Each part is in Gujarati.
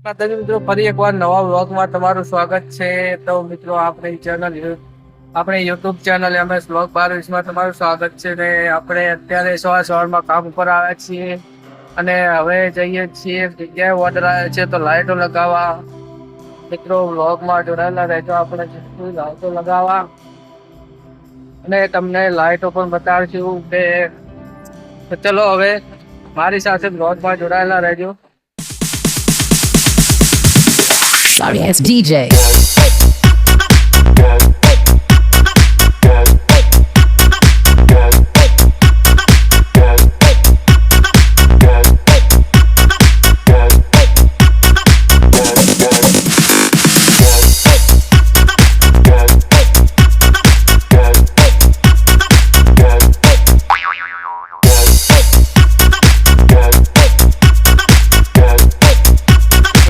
માતાજી મિત્રો, ફરી એકવાર નવા વ્લોગમાં તમારું સ્વાગત છે। તો મિત્રો આપણે યુટ્યુબ ચેનલ MS વ્લોગ 22માં તમારું સ્વાગત છે। ને આપણે અત્યારે સવારમાં કામ ઉપર આવ્યા છીએ અને હવે જઈએ છીએ જગ્યાએ ઓર્ડર આવ્યો છે તો લાઇટો લગાવવા। મિત્રો વ્લોગમાં જોડાયેલા રહેજો, આપણે લાઇટો લગાવવા અને તમને લાઇટો પણ બતાવીશું કે ચલો હવે મારી સાથે વ્લોગમાં જોડાયેલા રહેજો। Sorry, it's DJ.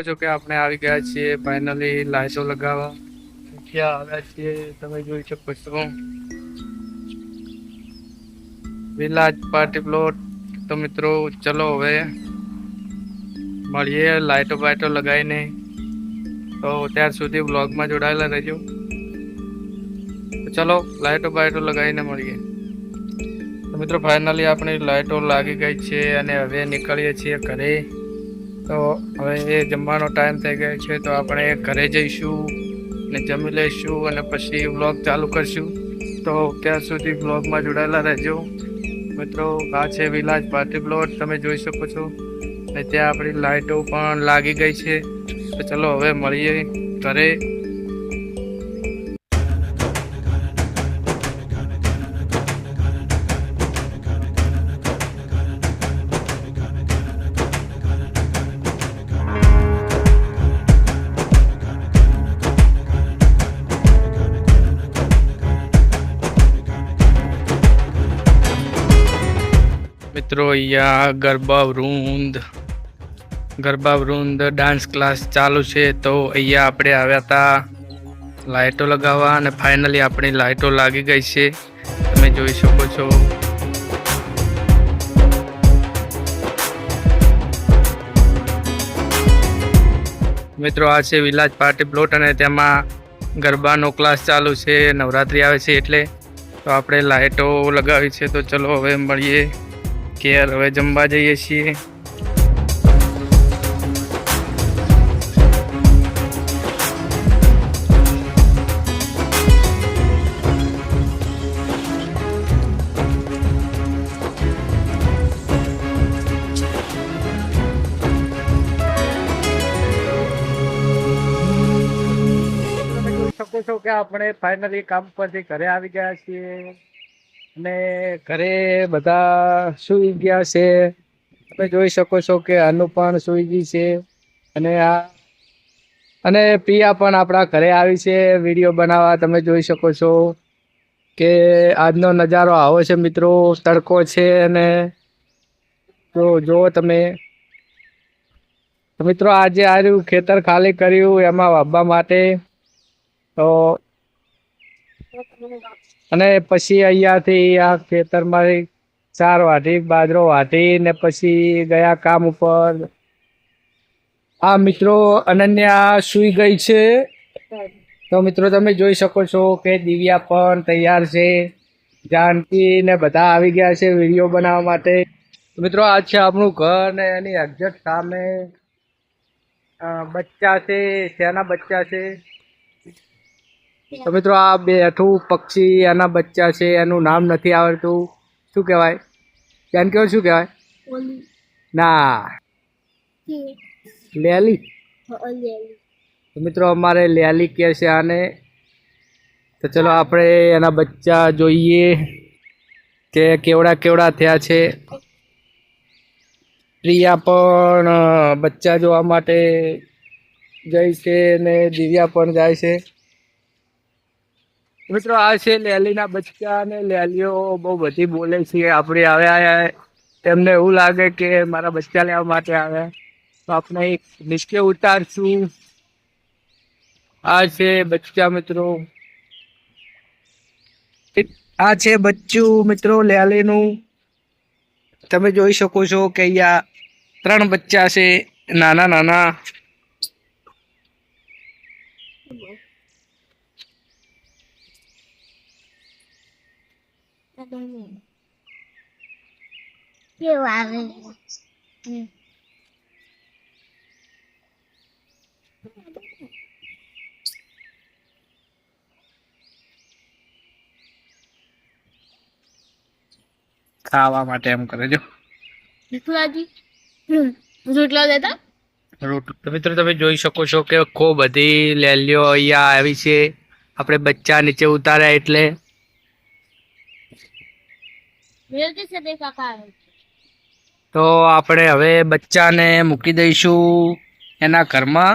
જો કે આપણે આવી ગયા છીએ ફાઇનલી લાઇટો લગાવવા। ક્યાં આવ્યા છીએ તમે જોઈ શકો છો, વિલાજ પાર્ટી પ્લોટ। તો મિત્રો ચલો હવે મળીએ લાઇટો બાઇટો લગાવીને, તો ત્યાર સુધી વ્લોગમાં જોડાયેલા રહેજો। તો ચલો લાઇટો બાઇટો લગાવીને મળીએ। તો મિત્રો ફાઇનલી આપણી લાઇટો લાગી ગઈ છે અને હવે નીકળીએ છીએ ઘરે। તો હવે જમવાનો ટાઈમ થઈ ગયો છે તો આપણે ઘરે જઈશું ને જમી લઈશું અને પછી વ્લોગ ચાલુ કરશું। તો ત્યાં સુધી વ્લોગમાં જોડાયેલા રહેજો મિત્રો। આ છે વિલાજ પાર્ટી પ્લોટ, તમે જોઈ શકો છો ને ત્યાં આપણી લાઇટો પણ લાગી ગઈ છે। તો ચલો હવે મળીએ ઘરે। મિત્રો અહીંયા ગરબા વૃંદ ડાન્સ ક્લાસ ચાલુ છે, તો અહીંયા આપણે આવ્યા હતા લાઇટો લગાવવા અને ફાઇનલી આપણી લાઇટો લાગી ગઈ છે, તમે જોઈ શકો છો। મિત્રો આ છે વિલાજ પાર્ટી પ્લોટ અને તેમાં ગરબાનો ક્લાસ ચાલુ છે, નવરાત્રિ આવે છે એટલે તો આપણે લાઇટો લગાવી છે। તો ચલો હવે મળીએ ઘેર, હવે જમવા જઈએ છીએ। શકો છો કે આપણે ફાઇનલી કામ પરથી ઘરે આવી ગયા છીએ અને ઘરે બધા સૂઈ ગયા છે, તમે જોઈ શકો છો કે અનુ પણ સૂઈ ગઈ છે અને પ્રિયા પણ આપણા ઘરે આવી છે વિડીયો બનાવવા। તમે જોઈ શકો છો કે આજનો નજારો આવો છે મિત્રો, તડકો છે અને જો તમે મિત્રો આજે આવ્યું ખેતર ખાલી કર્યું એમાં વાવવા માટે, તો અને પછી અહીંયાથી આ ખેતરમાં ચાર વાટી બાજરો વાટી ને પછી ગયા કામ ઉપર। આ મિત્રો અનન્યા સૂઈ ગઈ છે, તો મિત્રો તમે જોઈ શકો છો કે દિવ્યા પણ તૈયાર છે, જાનકી ને બધા આવી ગયા છે વિડીયો બનાવવા માટે। મિત્રો આ છે આપણું ઘર ને એની એક્ઝેક્ટ સામે બચ્ચા છે, શેના બચ્ચા છે? તો મિત્રો આ બેઠું પક્ષી એના બચ્ચા છે, એનું નામ નથી આવડતું, શું કહેવાય બેન? કેવું શું કહેવાય? ના, લેલી। તો મિત્રો અમારે લેલી કહે છે આને। તો ચલો આપણે એના બચ્ચા જોઈએ કે કેવડા થયા છે। પ્રિયા પણ બચ્ચા જોવા માટે જાય છે ને દિવ્યા પણ જાય છે। મિત્રો આ છે લેલીના બચ્ચા અને લેલીઓ બહુ બધી બોલે છે, આપણે આવ્યા એમને એવું લાગે કે મારા બચ્ચા લેવા માટે આવ્યા, તો આપણે એક નીચે ઉતારશું। આ છે બચ્ચા મિત્રો, આ છે બચ્ચું મિત્રો લેલીનું। તમે જોઈ શકો છો કે અહીંયા 3 બચ્ચા છે નાના નાના। કેવું આવે ખાવા માટે એમ કરે જો રોટલા દેતા રોટલું. તો મિત્રો તમે જોઈ શકો છો કે ખૂબ બધી લેલીઓ અહીંયા આવી છે. આપણે બચ્ચા નીચે ઉતાર્યા એટલે વેલતી છે તે કાકા આવે તો આપણે હવે બચ્ચાને મૂકી દઈશું એના ઘરમાં.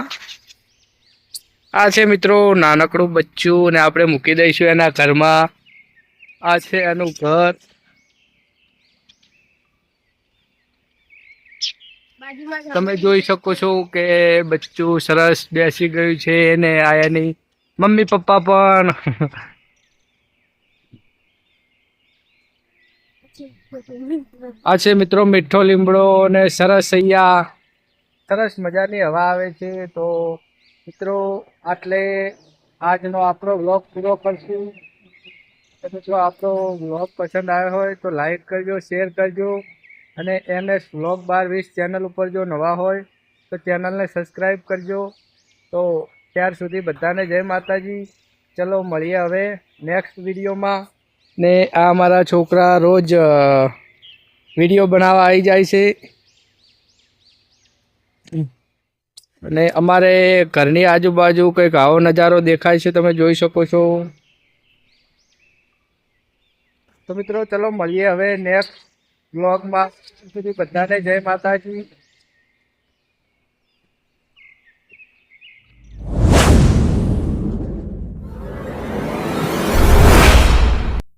આ છે મિત્રો નાનકડું બચ્ચું ને આપણે મૂકી દઈશું એના ઘરમાં. આ છે એનું ઘર. બાજુમાં તમે જોઈ શકો છો કે બચ્ચું સરસ બેસી ગયું છે ને આ એની મમ્મી પપ્પા પણ. આ છે મિત્રો મીઠો લીમડો ને સરસ અહીંયા સરસ મજાની હવા આવે છે. તો મિત્રો આટલે આજનો આપણો વ્લોગ પૂરો કરશું. અને જો આપણો વ્લોગ પસંદ આવ્યો હોય તો લાઈક કરજો, શેર કરજો અને NS વ્લોગ 1220 ચેનલ ઉપર જો નવા હોય તો ચેનલને સબસ્ક્રાઈબ કરજો. તો ત્યાર સુધી બધાને જય માતાજી. ચલો મળીએ હવે નેક્સ્ટ વિડીયોમાં. ને આ મારા છોકરા રોજ વિડીયો બનાવવા આવી જાય છે. અને અમારે ઘરની આજુબાજુ કંઈક આવો નજારો દેખાય છે, તમે જોઈ શકો છો. તો મિત્રો ચલો મળીએ હવે નેક્સ્ટ બ્લોગમાં. સુધી બધાને જય માતાજી.